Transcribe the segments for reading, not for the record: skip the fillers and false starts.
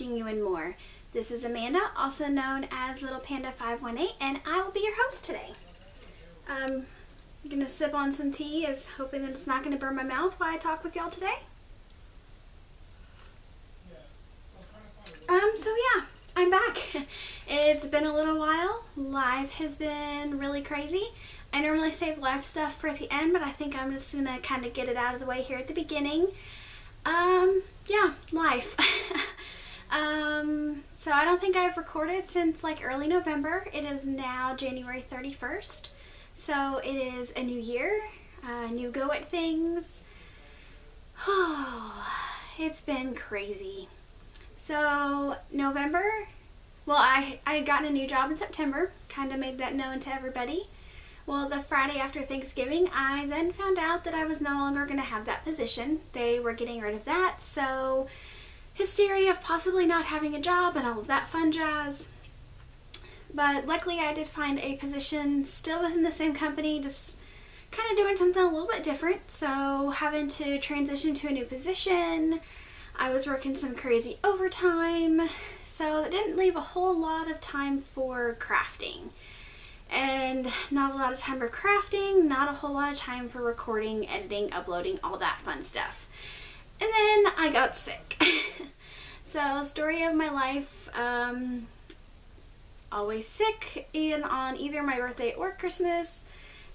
watching Ewe and More. This is Amanda, also known as Little Panda 518, and I will be your host today. I'm going to sip on some tea, hoping that it's not going to burn my mouth while I talk with y'all today. So yeah, I'm back. It's been a little while. Life has been really crazy. I normally save life stuff for the end, but I think I'm just gonna kind of get it out of the way here at the beginning. Yeah, life. So I don't think I've recorded since like early November. It is now January 31st. So it is a new year, a new go at things. It's been crazy. So November, well, I had gotten a new job in September, kind of made that known to everybody. Well, the Friday after Thanksgiving, I then found out that I was no longer going to have that position. They were getting rid of that, so hysteria of possibly not having a job and all of that fun jazz. But luckily I did find a position still within the same company, just kind of doing something a little bit different. So having to transition to a new position, I was working some crazy overtime, so it didn't leave a whole lot of time for crafting. And not a lot of time for crafting, not a whole lot of time for recording, editing, uploading, all that fun stuff. And then I got sick. So, story of my life, always sick, and on either my birthday or Christmas.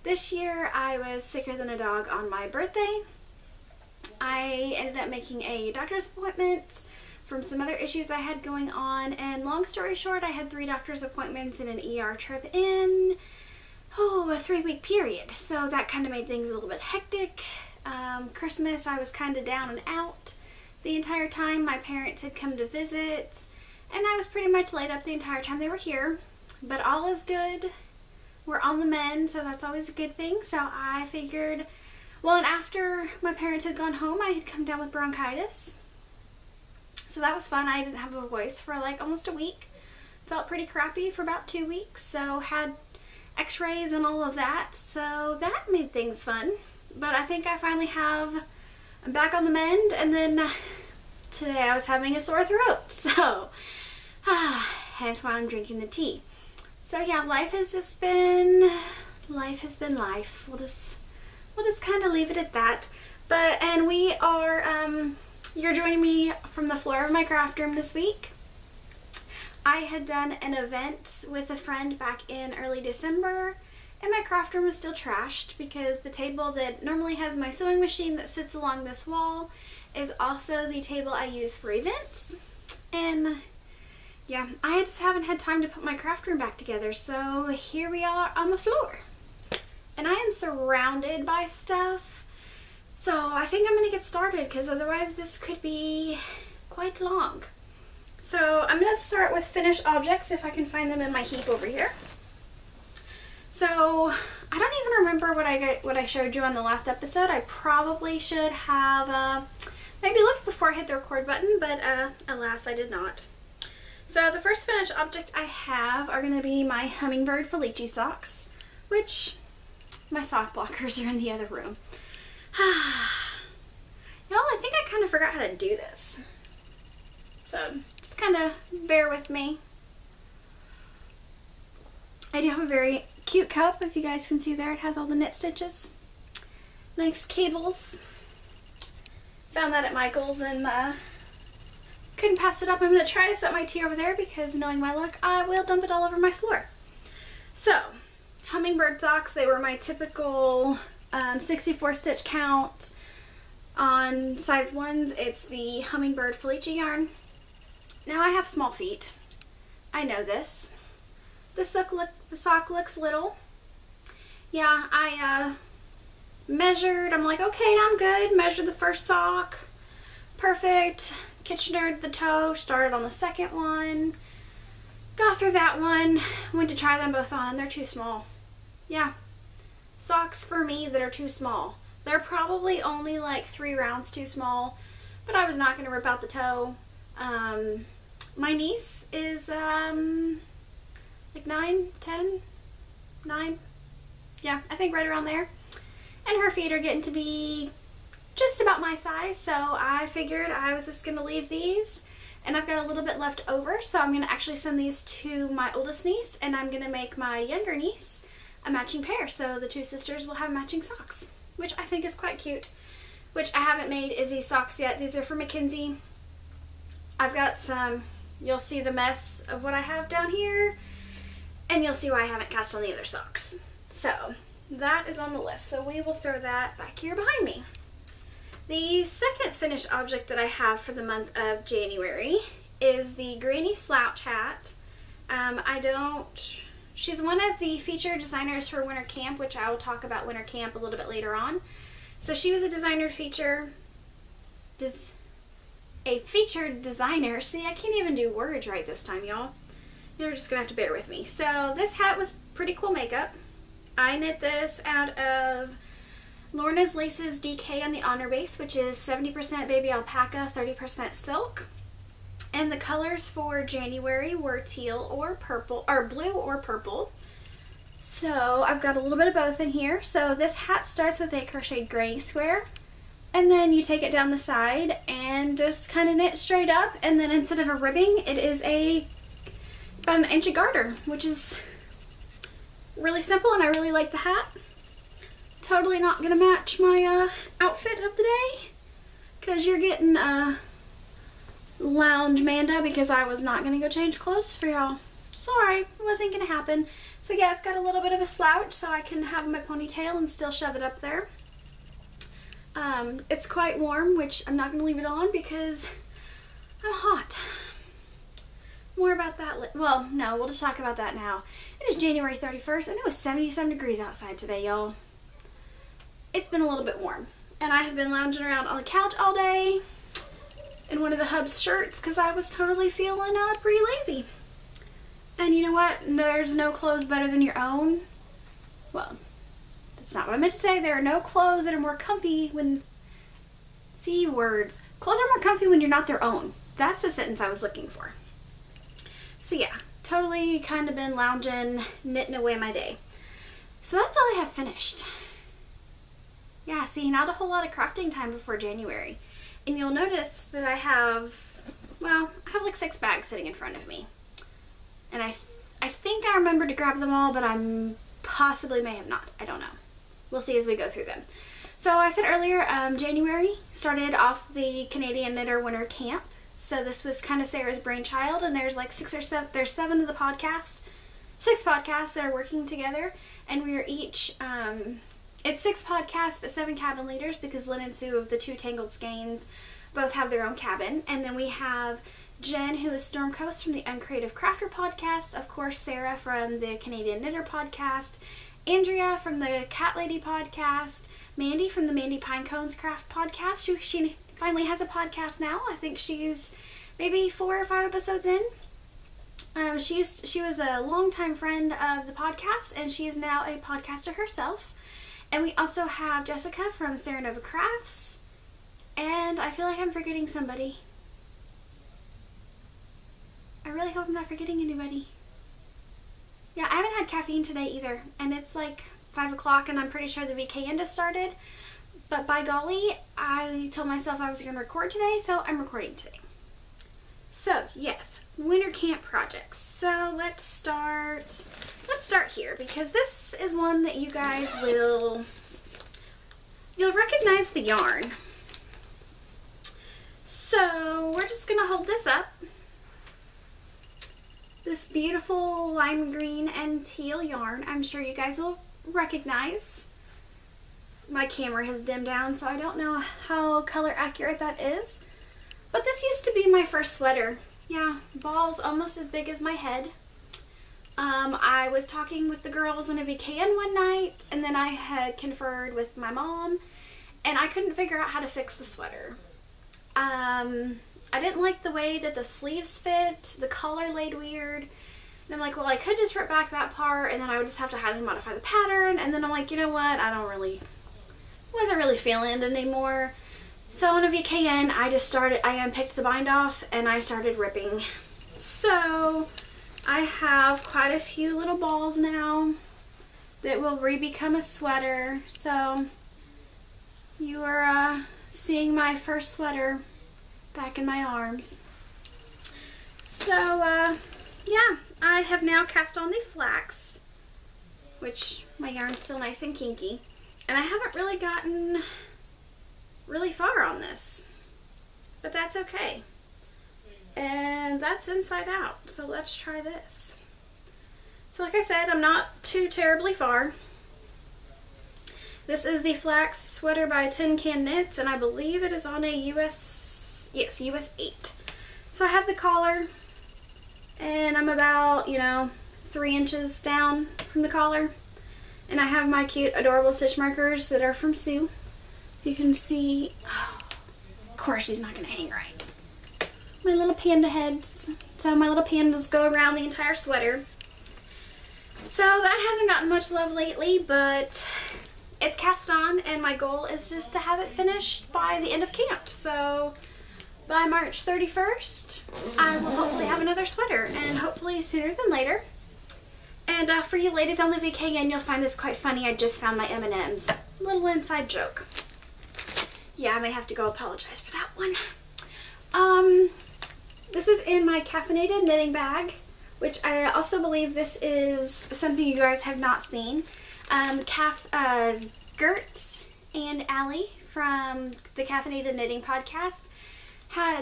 This year I was sicker than a dog on my birthday. I ended up making a doctor's appointment from some other issues I had going on, and long story short, I had 3 doctor's appointments and an ER trip in a 3-week period. So that kind of made things a little bit hectic. Christmas I was kind of down and out the entire time. My parents had come to visit and I was pretty much laid up the entire time they were here, but all is good. We're on the mend, so that's always a good thing. So I figured, well, and after my parents had gone home, I had come down with bronchitis. So that was fun. I didn't have a voice for like almost a week. Felt pretty crappy for about 2 weeks. So had x-rays and all of that. So that made things fun. But I think I finally I'm back on the mend. And then today I was having a sore throat. So hence why I'm drinking the tea. So yeah, life has been life. We'll just kind of leave it at that. And we are, you're joining me from the floor of my craft room this week. I had done an event with a friend back in early December, and my craft room was still trashed because the table that normally has my sewing machine that sits along this wall is also the table I use for events. And yeah, I just haven't had time to put my craft room back together, so here we are on the floor. And I am surrounded by stuff. So I think I'm going to get started because otherwise this could be quite long. So I'm going to start with finished objects if I can find them in my heap over here. So I don't even remember what I showed you on the last episode. I probably should have maybe looked before I hit the record button, but alas I did not. So the first finished object I have are going to be my hummingbird Felici socks, which my sock blockers are in the other room. Y'all, I think I kind of forgot how to do this. So just kind of bear with me. I do have a very cute cup, if you guys can see there. It has all the knit stitches. Nice cables. Found that at Michael's and couldn't pass it up. I'm going to try to set my tea over there because knowing my luck, I will dump it all over my floor. So, hummingbird socks, they were my typical 64 stitch count. On size 1s, it's the hummingbird Flax yarn. Now I have small feet. I know this. The sock looks little. Yeah, I measured. I'm like, okay, I'm good. Measured the first sock. Perfect. Kitchenered the toe. Started on the second one. Got through that one. Went to try them both on and they're too small. Yeah. Socks for me that are too small. They're probably only like 3 rounds too small, but I was not going to rip out the toe. My niece is like 9, 10, 9. Yeah, I think right around there. And her feet are getting to be just about my size, so I figured I was just going to leave these And I've got a little bit left over, so I'm going to actually send these to my oldest niece, and I'm going to make my younger niece a matching pair. So the two sisters will have matching socks, which I think is quite cute. Which I haven't made Izzy's socks yet. These are from Mackenzie. I've got some, you'll see the mess of what I have down here, and you'll see why I haven't cast on the other socks. So that is on the list. So we will throw that back here behind me. The second finished object that I have for the month of January is the Granny Slouch Hat. She's one of the featured designers for Winter Camp, which I will talk about Winter Camp a little bit later on. So she was a featured designer. See, I can't even do words right this time, y'all. You're just gonna have to bear with me. So this hat was pretty cool makeup. I knit this out of Lorna's Laces DK on the Honor Base, which is 70% baby alpaca, 30% silk. And the colors for January were teal or purple, or blue or purple. So I've got a little bit of both in here. So this hat starts with a crocheted granny square, and then you take it down the side and just kind of knit straight up, and then instead of a ribbing, it is about an inch of garter, which is really simple, and I really like the hat. Totally not gonna match my outfit of the day, because you're getting lounge Manda, because I was not gonna go change clothes for y'all. Sorry, it wasn't gonna happen. So yeah, it's got a little bit of a slouch, so I can have my ponytail and still shove it up there. It's quite warm, which I'm not gonna leave it on because I'm hot. More about that well, no, we'll just talk about that now. It is January 31st, and it was 77 degrees outside today, y'all. It's been a little bit warm, and I have been lounging around on the couch all day in one of the Hub's shirts because I was totally feeling pretty lazy. And you know what? There's no clothes better than your own. Well, that's not what I meant to say. There are no clothes that are more comfy when... See, words. Clothes are more comfy when you're not their own. That's the sentence I was looking for. So yeah, totally kind of been lounging, knitting away my day. So that's all I have finished. Yeah, see, not a whole lot of crafting time before January. And you'll notice that I have like 6 bags sitting in front of me. And I think I remembered to grab them all, but I'm possibly may have not. I don't know. We'll see as we go through them. So I said earlier, January started off the Canadian Knitter Winter Camp. So this was kind of Sarah's brainchild, and there's like 6 or 7, there's 7 of the podcast, 6 podcasts that are working together, and we are each, it's 6 podcasts, but 7 cabin leaders, because Lynn and Sue of the 2 Tangled Skeins both have their own cabin. And then we have Jen, who is Storm Coast from the Uncreative Crafter podcast, of course Sarah from the Canadian Knitter podcast, Andrea from the Cat Lady podcast, Mandy from the Mindy Pinecone's Craft podcast. She finally has a podcast now. I think she's maybe 4 or 5 episodes in. She was a longtime friend of the podcast, and she is now a podcaster herself. And we also have Jessica from Sarah Nova Crafts, and I feel like I'm forgetting somebody. I really hope I'm not forgetting anybody. Yeah, I haven't had caffeine today either, and it's like 5 o'clock, and I'm pretty sure the VKN just started. But by golly, I told myself I was going to record today, so I'm recording today. So, yes, winter camp projects. So, let's start here, because this is one that you guys you'll recognize the yarn. So, we're just going to hold this up. This beautiful lime green and teal yarn, I'm sure you guys will recognize. My camera has dimmed down, so I don't know how color accurate that is. But this used to be my first sweater. Yeah, balls almost as big as my head. I was talking with the girls in a VKN one night, and then I had conferred with my mom, and I couldn't figure out how to fix the sweater. I didn't like the way that the sleeves fit, the collar laid weird, and I'm like, well, I could just rip back that part, and then I would just have to highly modify the pattern, and then I'm like, you know what, wasn't really feeling it anymore. So on a VKN, I unpicked the bind off, and I started ripping. So I have quite a few little balls now that will re-become a sweater. So you are seeing my first sweater back in my arms. So, yeah, I have now cast on the flax, which my yarn's still nice and kinky. And I haven't really gotten really far on this, but that's okay. And that's inside out, so let's try this. So like I said, I'm not too terribly far. This is the Flax Sweater by Tin Can Knits, and I believe it is on a US 8. So I have the collar, and I'm about, 3 inches down from the collar. And I have my cute, adorable stitch markers that are from Sue. You can see, oh, of course she's not going to hang right. My little panda heads. So my little pandas go around the entire sweater. So that hasn't gotten much love lately, but it's cast on, and my goal is just to have it finished by the end of camp. So by March 31st, I will hopefully have another sweater, and hopefully sooner than later. And for you ladies on the VKN, you'll find this quite funny. I just found my M&Ms. Little inside joke. Yeah, I may have to go apologize for that one. This is in my caffeinated knitting bag, which I also believe this is something you guys have not seen. Gert and Allie from the Caffeinated Knitting podcast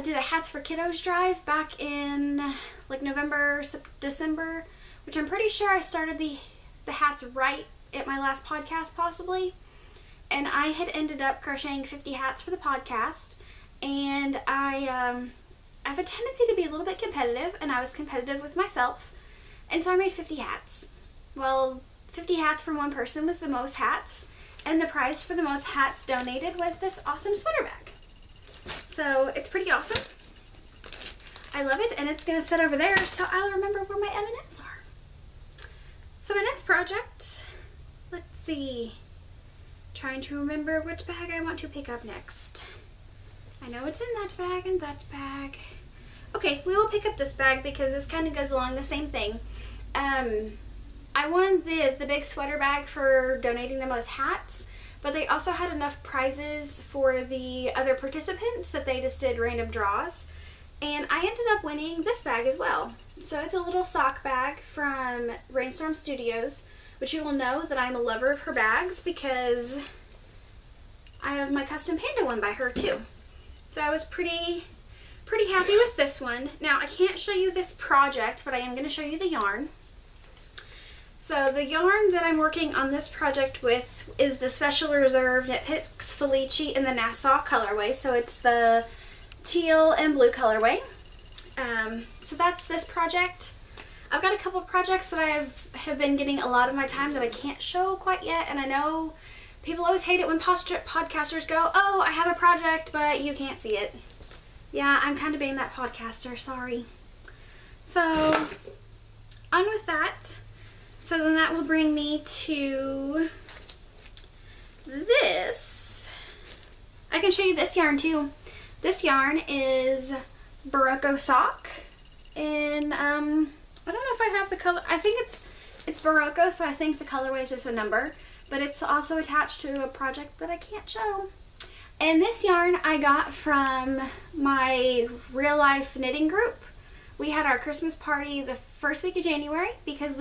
did a Hats for Kiddos drive back in like November, December, which I'm pretty sure I started the hats right at my last podcast possibly. And I had ended up crocheting 50 hats for the podcast, and I have a tendency to be a little bit competitive, and I was competitive with myself, and so I made 50 hats. Well, 50 hats from one person was the most hats, and the prize for the most hats donated was this awesome sweater bag. So it's pretty awesome. I love it, and it's going to sit over there so I'll remember where my M&Ms are. So my next project, let's see, trying to remember which bag I want to pick up next. I know it's in that bag and that bag. Okay, we will pick up this bag because this kind of goes along the same thing. I won the big sweater bag for donating the most hats, but they also had enough prizes for the other participants that they just did random draws. And I ended up winning this bag as well. So it's a little sock bag from Rainstorm Studios, which you will know that I'm a lover of her bags because I have my custom panda one by her too. So I was pretty happy with this one. Now I can't show you this project, but I am going to show you the yarn. So the yarn that I'm working on this project with is the Special Reserve Knit Picks Felici in the Nassau colorway. So it's the teal and blue colorway. So that's this project. I've got a couple of projects that I have been getting a lot of my time that I can't show quite yet, and I know people always hate it when podcasters go, oh, I have a project, but you can't see it. Yeah, I'm kind of being that podcaster, sorry. So, on with that. So then that will bring me to this. I can show you this yarn too. This yarn is Baraka Sock, and I don't know if I have the color. I think it's Baraka, so I think the colorway is just a number, but it's also attached to a project that I can't show. And this yarn I got from my real life knitting group. We had our Christmas party the first week of January because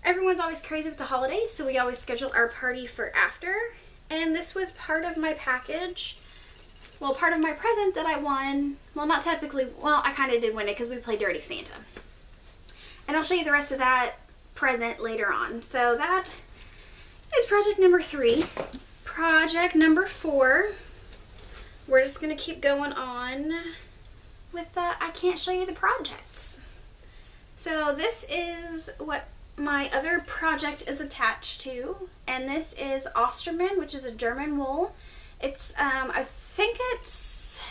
everyone's always crazy with the holidays, so we always schedule our party for after. And this was part of my package. Well, part of my present that I won. Well, not technically. Well, I kind of did win it because we played Dirty Santa. And I'll show you the rest of that present later on. So that is project number 3. Project number 4. We're just going to keep going on with I can't show you the projects. So this is what my other project is attached to. And this is Osterman, which is a German wool. It's, I think it's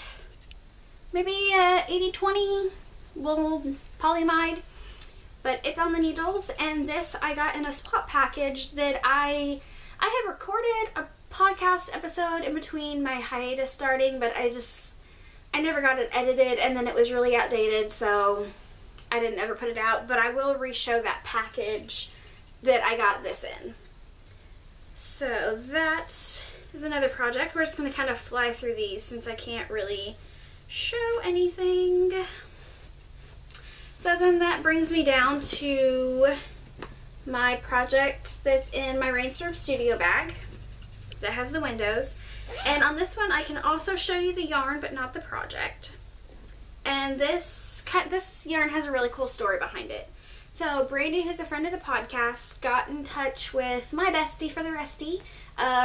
maybe 80-20 wool polyamide, but it's on the needles. And this I got in a swap package that I had recorded a podcast episode in between my hiatus starting, but I never got it edited, and then it was really outdated, so I didn't ever put it out. But I will re-show that package that I got this in. So that is another project. We're just going to kind of fly through these since I can't really show anything. So then that brings me down to my project that's in my Rainstorm Studio bag that has the windows. And on this one I can also show you the yarn but not the project. And this yarn has a really cool story behind it. So Brandi, who's a friend of the podcast, got in touch with my bestie for the resty,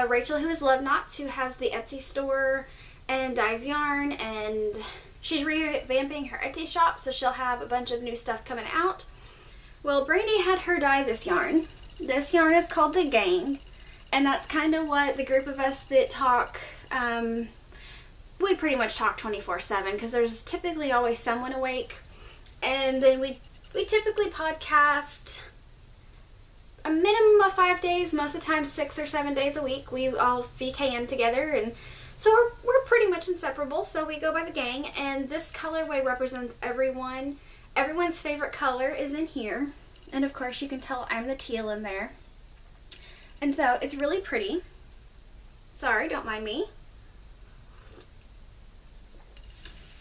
Rachel, who is Love Knots, who has the Etsy store and dyes yarn, and she's revamping her Etsy shop, so she'll have a bunch of new stuff coming out. Well, Brandi had her dye this yarn. This yarn is called The Gang, and that's kind of what the group of us that talk, we pretty much talk 24/7 because there's typically always someone awake. And then we typically podcast a minimum of 5 days, most of the time 6 or 7 days a week. We all VKN together, and so we're pretty much inseparable, so we go by The Gang. And this colorway represents everyone. Everyone's favorite color is in here, and of course you can tell I'm the teal in there. And so it's really pretty. Sorry, don't mind me.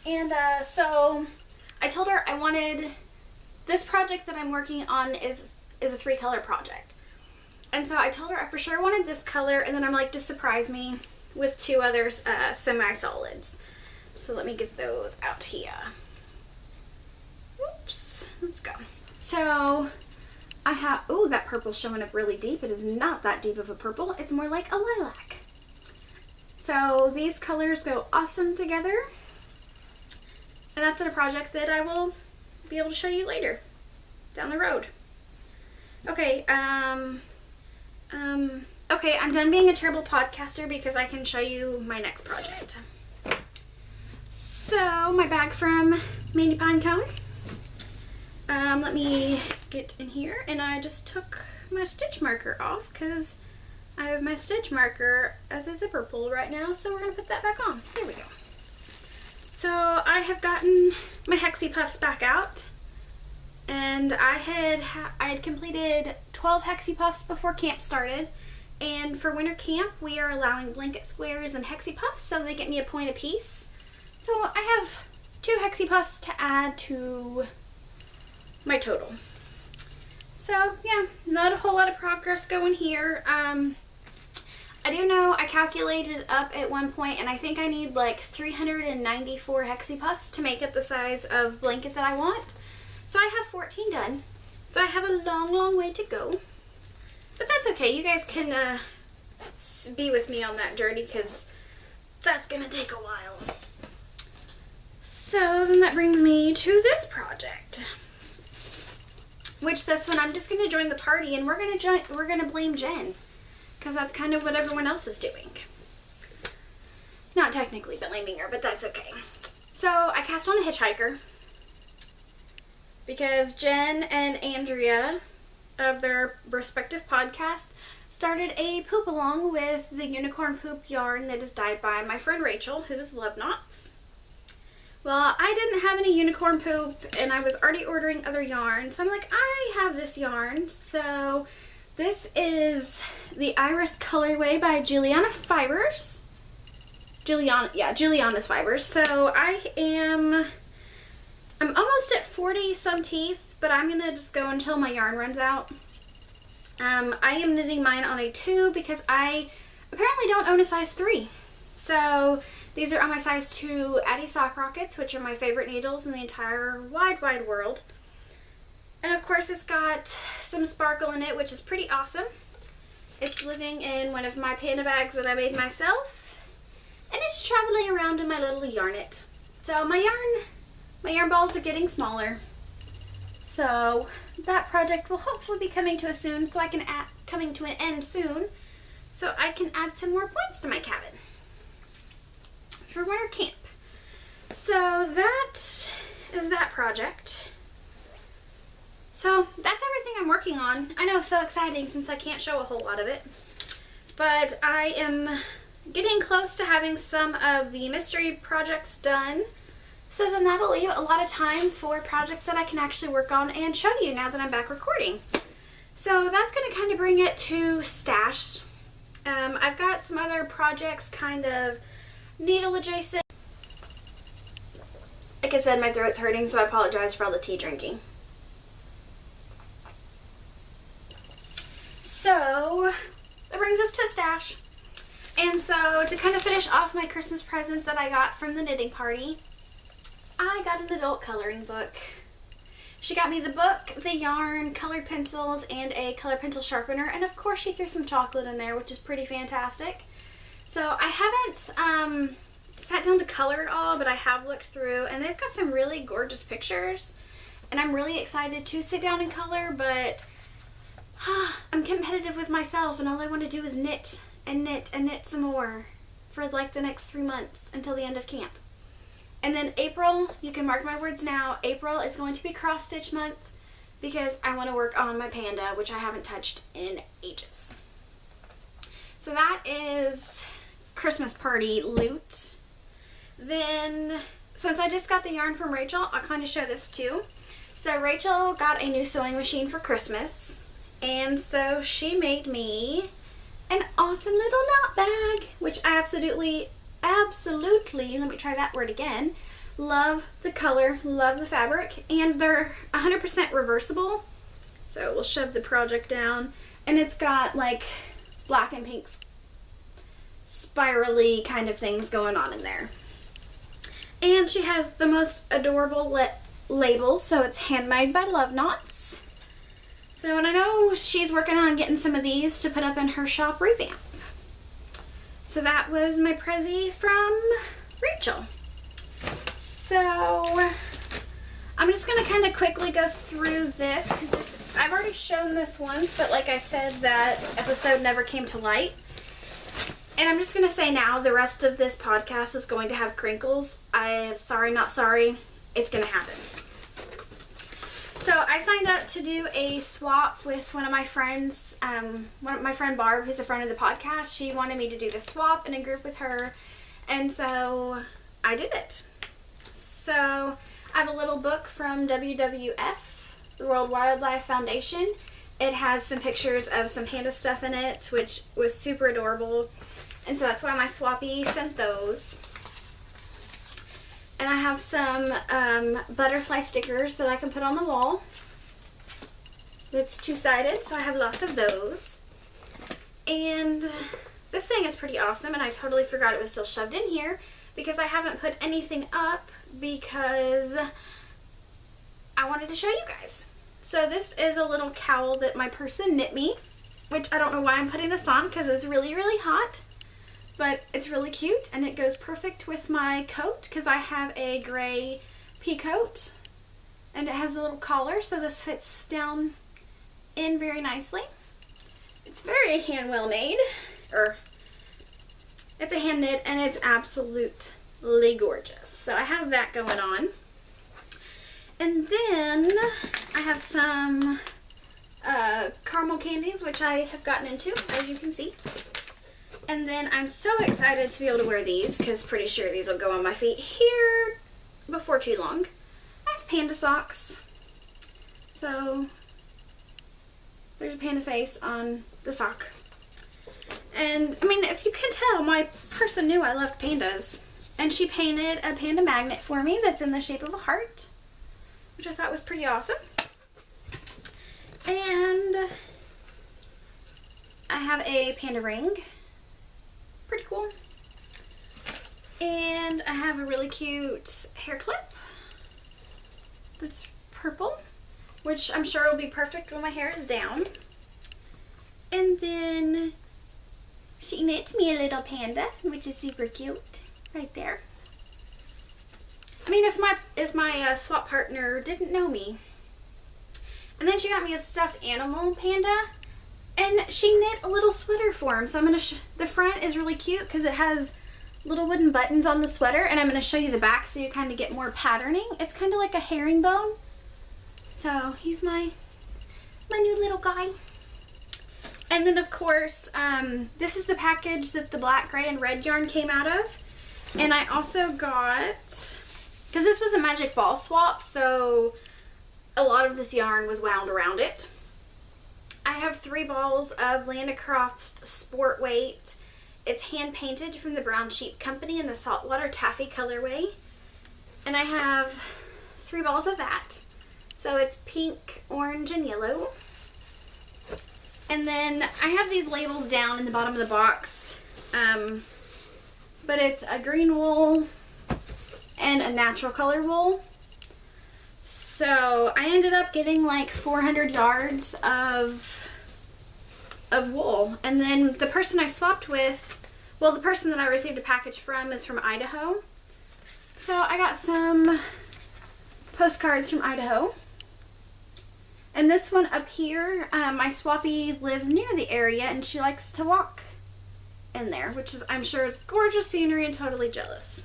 And so I told her I wanted, this project that I'm working on is a 3-color project. And so I told her I for sure wanted this color, and then I'm like, just surprise me with 2 others, semi-solids. So let me get those out here. Oops, let's go. So I have, ooh, that purple's showing up really deep. It is not that deep of a purple. It's more like a lilac. So these colors go awesome together. And that's in a project that I will be able to show you later down the road. Okay, okay, I'm done being a terrible podcaster because I can show you my next project. So, my bag from Mindy Pinecone. Let me get in here, and I just took my stitch marker off because I have my stitch marker as a zipper pull right now, so we're going to put that back on. There we go. So I have gotten my Hexie Puffs back out, and I had completed 12 Hexie Puffs before camp started, and for winter camp we are allowing blanket squares and Hexie Puffs, so they get me a point apiece. So I have 2 Hexie Puffs to add to my total. So yeah, not a whole lot of progress going here. I do know I calculated up at one point, and I think I need like 394 Hexie Puffs to make it the size of blanket that I want. So I have 14 done. So I have a long, long way to go. But that's okay. You guys can be with me on that journey because that's going to take a while. So then that brings me to this project. Which this one, I'm just going to join the party, and we're going to blame Jen. Because that's kind of what everyone else is doing. Not technically blaming her, but that's okay. So I cast on a Hitchhiker because Jen and Andrea of their respective podcast started a poop along with the unicorn poop yarn that is dyed by my friend Rachel, who is Love Knots. Well, I didn't have any unicorn poop, and I was already ordering other yarn, so I'm like, I have this yarn, so this is the Iris colorway by Juliana's Fibers. Juliana's Fibers. So I'm almost at 40 some teeth, but I'm gonna just go until my yarn runs out. I am knitting mine on a 2 because I apparently don't own a size 3. So these are on my size 2 Addy Sock Rockets, which are my favorite needles in the entire wide world. And of course it's got some sparkle in it, which is pretty awesome. It's living in one of my panda bags that I made myself, and it's traveling around in my little yarnet. So my yarn balls are getting smaller. So that project will hopefully be coming to an end soon, so I can add some more points to my cabin for winter camp. So that is that project. So that's everything I'm working on. I know, so exciting since I can't show a whole lot of it. But I am getting close to having some of the mystery projects done. So then that'll leave a lot of time for projects that I can actually work on and show you now that I'm back recording. So that's going to kind of bring it to stash. I've got some other projects kind of needle adjacent. Like I said, my throat's hurting, so I apologize for all the tea drinking. So, that brings us to stash. And so, to kind of finish off my Christmas present that I got from the knitting party, I got an adult coloring book. She got me the book, the yarn, colored pencils, and a color pencil sharpener. And of course, she threw some chocolate in there, which is pretty fantastic. So, I haven't sat down to color it all, but I have looked through, and they've got some really gorgeous pictures. And I'm really excited to sit down and color, but I'm competitive with myself, and all I want to do is knit and knit and knit some more for like the next 3 months until the end of camp. And then April, you can mark my words now, April is going to be cross stitch month because I want to work on my panda, which I haven't touched in ages. So that is Christmas party loot. Then, since I just got the yarn from Rachel, I'll kind of show this too. So Rachel got a new sewing machine for Christmas. And so she made me an awesome little knot bag, which I absolutely, let me try that word again, love the color, love the fabric, and they're 100% reversible. So we'll shove the project down, and it's got like black and pink spirally kind of things going on in there. And she has the most adorable label, so it's handmade by Love Knots. So, and I know she's working on getting some of these to put up in her shop revamp. So that was my Prezi from Rachel. So, I'm just going to kind of quickly go through this, because I've already shown this once, but like I said, that episode never came to light. And I'm just going to say now, the rest of this podcast is going to have crinkles. Sorry, not sorry, it's going to happen. So I signed up to do a swap with one of my friends, my friend Barb, who's a friend of the podcast. She wanted me to do the swap in a group with her, and so I did it. So I have a little book from WWF, the World Wildlife Foundation. It has some pictures of some panda stuff in it, which was super adorable, and so that's why my swappie sent those. And I have some butterfly stickers that I can put on the wall. It's two-sided, so I have lots of those. And this thing is pretty awesome, and I totally forgot it was still shoved in here because I haven't put anything up because I wanted to show you guys. So this is a little cowl that my person knit me, which I don't know why I'm putting this on because it's really, really hot. But it's really cute, and it goes perfect with my coat because I have a gray pea coat, and it has a little collar, so this fits down in very nicely. It's very hand-well made, or it's a hand knit, and it's absolutely gorgeous. So I have that going on. And then I have some caramel candies, which I have gotten into, as you can see. And then I'm so excited to be able to wear these because pretty sure these will go on my feet here before too long. I have Panda Socks. So there's a panda face on the sock. And I mean, if you can tell, my person knew I loved pandas. And she painted a Panda Magnet for me that's in the shape of a heart, which I thought was pretty awesome. And I have a panda ring. Pretty cool. And I have a really cute hair clip that's purple, which I'm sure will be perfect when my hair is down. And then she knit me a little panda, which is super cute, right there. I mean, if my swap partner didn't know me. And then she got me a stuffed animal panda. And she knit a little sweater for him. So I'm going to the front is really cute because it has little wooden buttons on the sweater. And I'm going to show you the back so you kind of get more patterning. It's kind of like a herringbone. So he's my new little guy. And then of course, this is the package that the black, gray, and red yarn came out of. And I also got, because this was a magic ball swap, so a lot of this yarn was wound around it. I have 3 balls of Land Crafts Sport Weight. It's hand painted from the Brown Sheep Company in the Saltwater Taffy colorway. And I have 3 balls of that. So it's pink, orange, and yellow. And then I have these labels down in the bottom of the box. But it's a green wool and a natural color wool. So I ended up getting like 400 yards of wool. And then the person I swapped with, well, the person that I received a package from is from Idaho. So I got some postcards from Idaho. And this one up here, my swappie lives near the area and she likes to walk in there, which is, I'm sure, it's gorgeous scenery and totally jealous.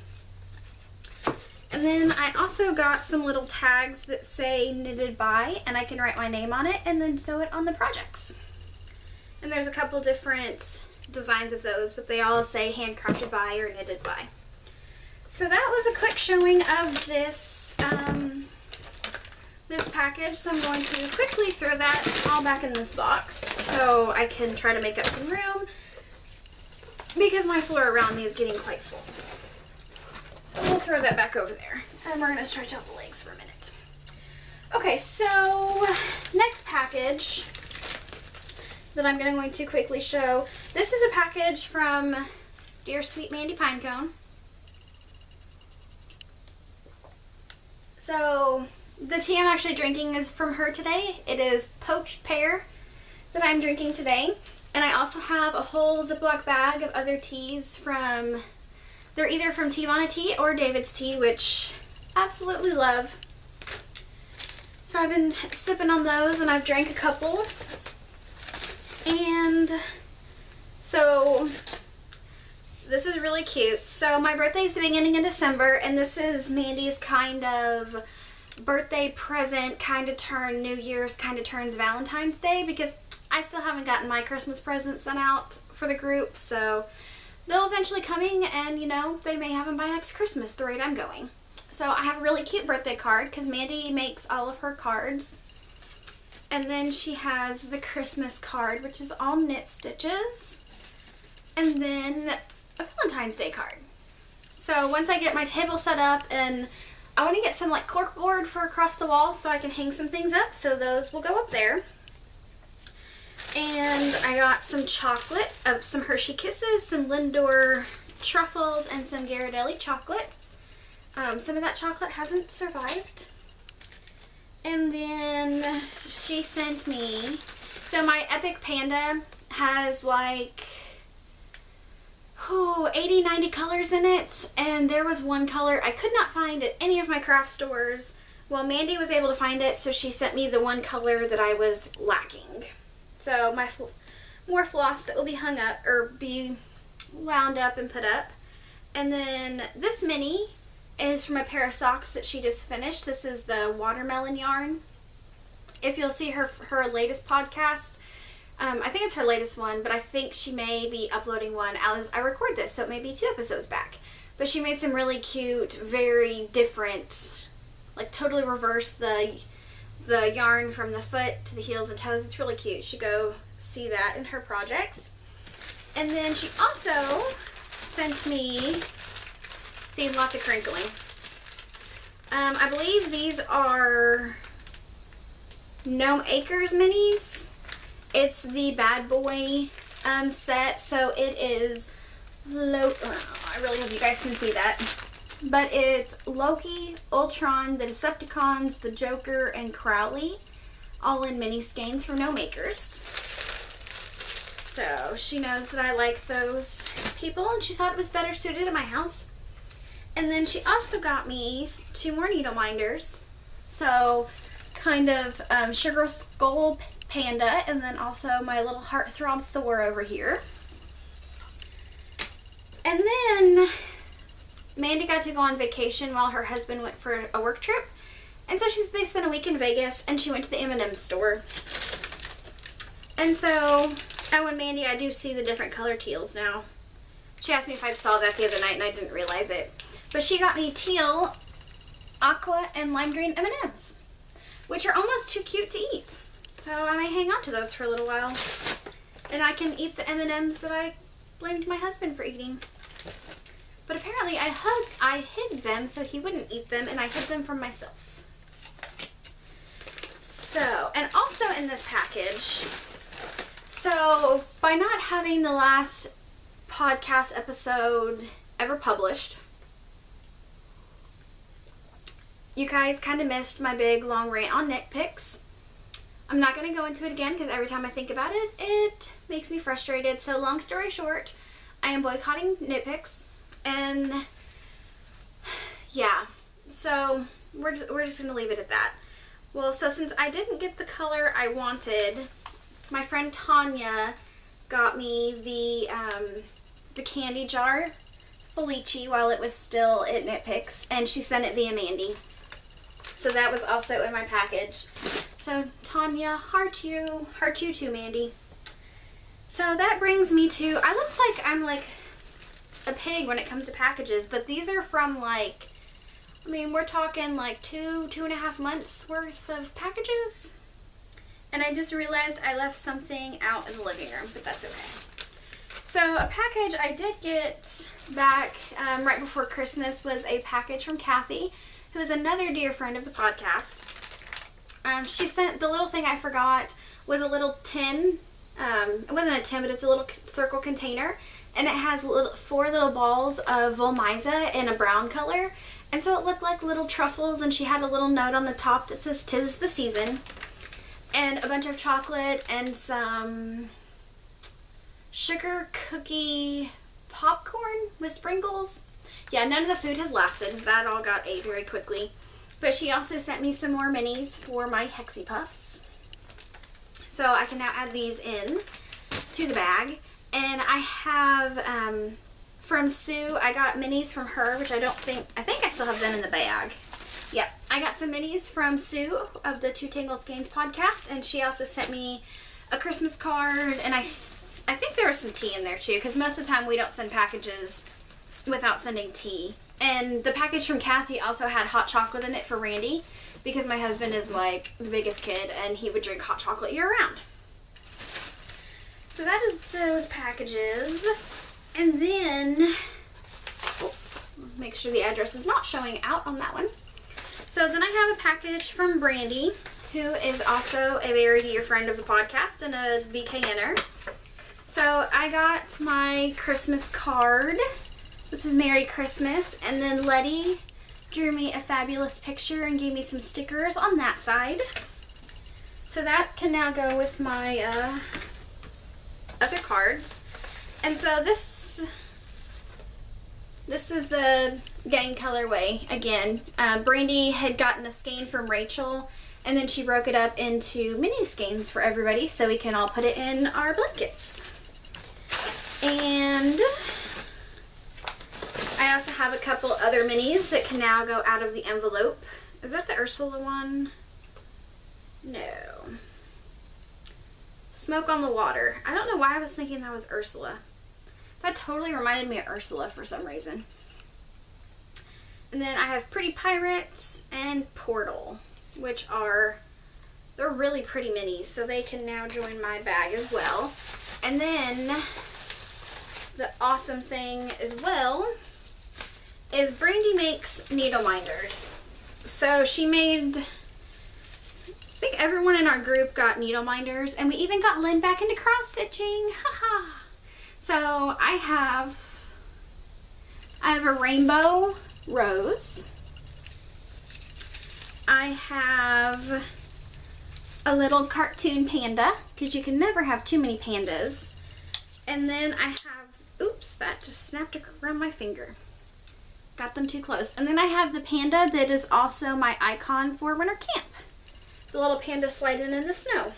And then I also got some little tags that say knitted by, and I can write my name on it and then sew it on the projects. And there's a couple different designs of those, but they all say handcrafted by or knitted by. So that was a quick showing of this this package, so I'm going to quickly throw that all back in this box so I can try to make up some room because my floor around me is getting quite full. So we'll throw that back over there and we're going to stretch out the legs for a minute. Okay, so next package that I'm going to quickly show. This is a package from dear sweet Mindy Pinecone. So the tea I'm actually drinking is from her today. It is poached pear that I'm drinking today. And I also have a whole Ziploc bag of other teas from, they're either from Teavana Tea or David's Tea, which I absolutely love. So I've been sipping on those and I've drank a couple. And so this is really cute. So my birthday is the beginning of December, and this is Mandy's kind of birthday present, kind of turn New Year's, kind of turns Valentine's Day, because I still haven't gotten my Christmas presents sent out for the group, so they'll eventually coming, and you know, they may have them by next Christmas the rate I'm going. So I have a really cute birthday card because Mandy makes all of her cards. And then she has the Christmas card, which is all knit stitches. And then a Valentine's Day card. So once I get my table set up, and I want to get some like cork board for across the wall so I can hang some things up, so those will go up there. And I got some chocolate, some Hershey Kisses, some Lindor truffles, and some Ghirardelli chocolates. Some of that chocolate hasn't survived. And then she sent me, so my Epic Panda has like 80, 90 colors in it, and there was one color I could not find at any of my craft stores. Well, Mandy was able to find it, so she sent me the one color that I was lacking. So my more floss that will be hung up, or be wound up and put up. And then this mini is from a pair of socks that she just finished. This is the watermelon yarn. If you'll see her latest podcast, I think it's her latest one, but I think she may be uploading one as I record this, so it may be 2 episodes back. But she made some really cute, very different, like totally reverse the yarn from the foot to the heels and toes. It's really cute. You should go see that in her projects. And then she also sent me, see, lots of crinkling. I believe these are Gnome Acres minis. It's the Bad Boy set, so it is I really hope you guys can see that. But it's Loki, Ultron, the Decepticons, the Joker, and Crowley, all in mini skeins from Gnome Acres. So she knows that I like those people, and she thought it was better suited at my house. And then she also got me 2 more needle minders. So kind of Sugar Skull Panda, and then also my little Heartthrob Thor over here. And then Mandy got to go on vacation while her husband went for a work trip. And so they spent a week in Vegas, and she went to the Eminem store. And so, oh, and Mandy, I do see the different color teals now. She asked me if I saw that the other night, and I didn't realize it. But she got me teal, aqua, and lime green M&Ms, which are almost too cute to eat. So I may hang on to those for a little while. And I can eat the M&Ms that I blamed my husband for eating. But apparently I hid them so he wouldn't eat them, and I hid them from myself. So, and also in this package, so by not having the last podcast episode ever published, you guys kind of missed my big long rant on knit picks. I'm not going to go into it again because every time I think about it, it makes me frustrated. So long story short, I am boycotting knit picks, and yeah, so we're just going to leave it at that. Well, so since I didn't get the color I wanted, my friend Tonya got me the candy jar Felici while it was still at Knit Picks, and she sent it via Mandy. So that was also in my package. So Tonya, heart you too, Mandy. So that brings me to, I look like I'm like a pig when it comes to packages, but these are from like, I mean, we're talking like 2.5 months worth of packages. And I just realized I left something out in the living room, but that's okay. So a package I did get back right before Christmas was a package from Cathy, who is another dear friend of the podcast. She sent, the little thing I forgot was a little tin. It wasn't a tin, but it's a little circle container. And it has 4 little balls of Volmiza in a brown color. And so it looked like little truffles, and she had a little note on the top that says, "'Tis the season." And a bunch of chocolate and some sugar cookie popcorn with sprinkles. Yeah, none of the food has lasted. That all got ate very quickly. But she also sent me some more minis for my Hexie Puffs. So I can now add these in to the bag. And I have, from Sue, I got minis from her, which I think I still have them in the bag. Yep, I got some minis from Sue of the Two Tangled Skeins podcast, and she also sent me a Christmas card, and I think there was some tea in there too, because most of the time we don't send packages without sending tea. And the package from Cathy also had hot chocolate in it for Randy, because my husband is like the biggest kid, and he would drink hot chocolate year round. So that is those packages. And then, make sure the address is not showing out on that one. So then I have a package from Brandi, who is also a very dear friend of the podcast and a VKNer. So I got my Christmas card. This is Merry Christmas. And then Letty drew me a fabulous picture and gave me some stickers on that side. So that can now go with my other cards. And so this is the gang colorway again. Brandi had gotten a skein from Rachel, and then she broke it up into mini skeins for everybody so we can all put it in our blankets. And I also have a couple other minis that can now go out of the envelope. Is that the Ursula one? No. Smoke on the Water. I don't know why I was thinking that was Ursula. That totally reminded me of Ursula for some reason. And then I have Pretty Pirates and Portal, which are, they're really pretty minis, so they can now join my bag as well. And then the awesome thing as well is Brandi makes needle minders. So she made, I think everyone in our group got needle minders, and we even got Lynn back into cross stitching. Haha. So I have a rainbow rose. I have a little cartoon panda, because you can never have too many pandas. And then I have, oops, that just snapped around my finger. Got them too close. And then I have the panda that is also my icon for winter camp. The little panda sliding in the snow.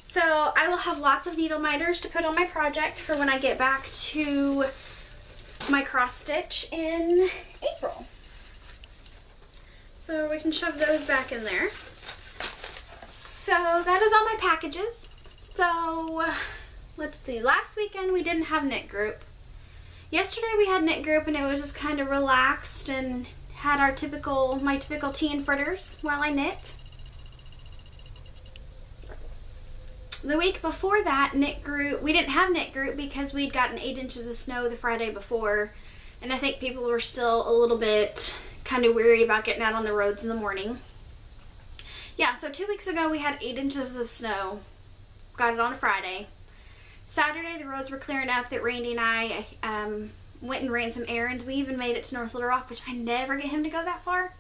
So I will have lots of needle minders to put on my project for when I get back to my cross stitch in April. So we can shove those back in there. So that is all my packages. So let's see, last weekend we didn't have knit group. Yesterday we had knit group, and it was just kind of relaxed and had our my typical tea and fritters while I knit. The week before that, knit group, we didn't have knit group because we'd gotten 8 inches of snow the Friday before, And I think people were still a little bit kind of weary about getting out on the roads in the morning. Yeah, so 2 weeks ago we had 8 inches of snow. Got it on a Friday. Saturday the roads were clear enough that Randy and I went and ran some errands. We even made it to North Little Rock, which I never get him to go that far.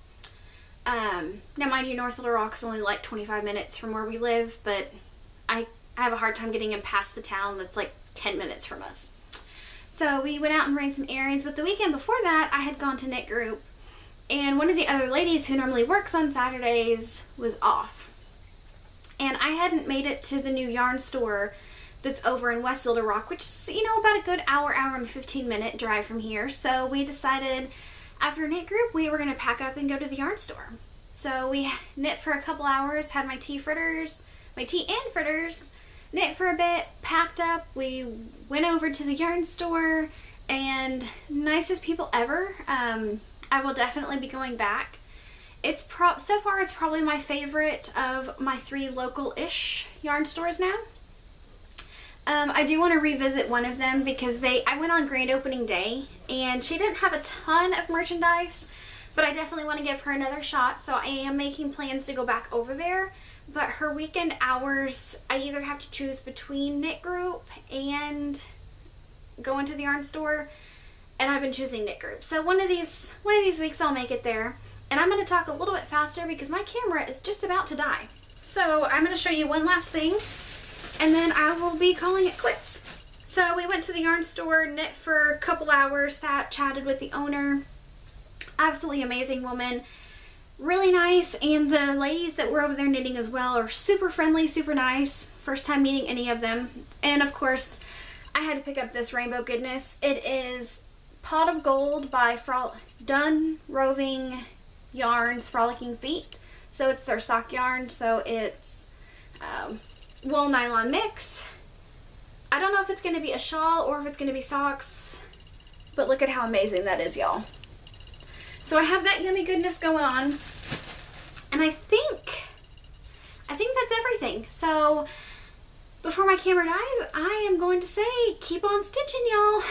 Now mind you, North Little Rock is only like 25 minutes from where we live, but I have a hard time getting him past the town that's like 10 minutes from us. So we went out and ran some errands, but the weekend before that I had gone to knit group, and one of the other ladies who normally works on Saturdays was off. And I hadn't made it to the new yarn store that's over in West Little Rock, which is, you know, about a good hour and 15-minute drive from here. So we decided after knit group we were going to pack up and go to the yarn store. So we knit for a couple hours, had my tea and fritters, knit for a bit, packed up, we went over to the yarn store, and nicest people ever. I will definitely be going back. So far it's probably my favorite of my 3 local-ish yarn stores now. I do want to revisit one of them because I went on grand opening day and she didn't have a ton of merchandise, but I definitely want to give her another shot, so I am making plans to go back over there. But her weekend hours, I either have to choose between knit group and going to the yarn store, and I've been choosing knit group. So one of these weeks I'll make it there. And I'm going to talk a little bit faster because my camera is just about to die. So I'm going to show you one last thing, and then I will be calling it quits. So we went to the yarn store, knit for a couple hours, chatted with the owner. Absolutely amazing woman. Really nice, and the ladies that were over there knitting as well are super friendly, super nice. First time meeting any of them. And of course, I had to pick up this rainbow goodness. It is Pot of Gold by Done Roving Yarns Frolicking Feet. So it's their sock yarn, so it's wool nylon mix. I don't know if it's going to be a shawl or if it's going to be socks, but look at how amazing that is, y'all. So I have that yummy goodness going on, and I think that's everything. So before my camera dies, I am going to say keep on stitching, y'all.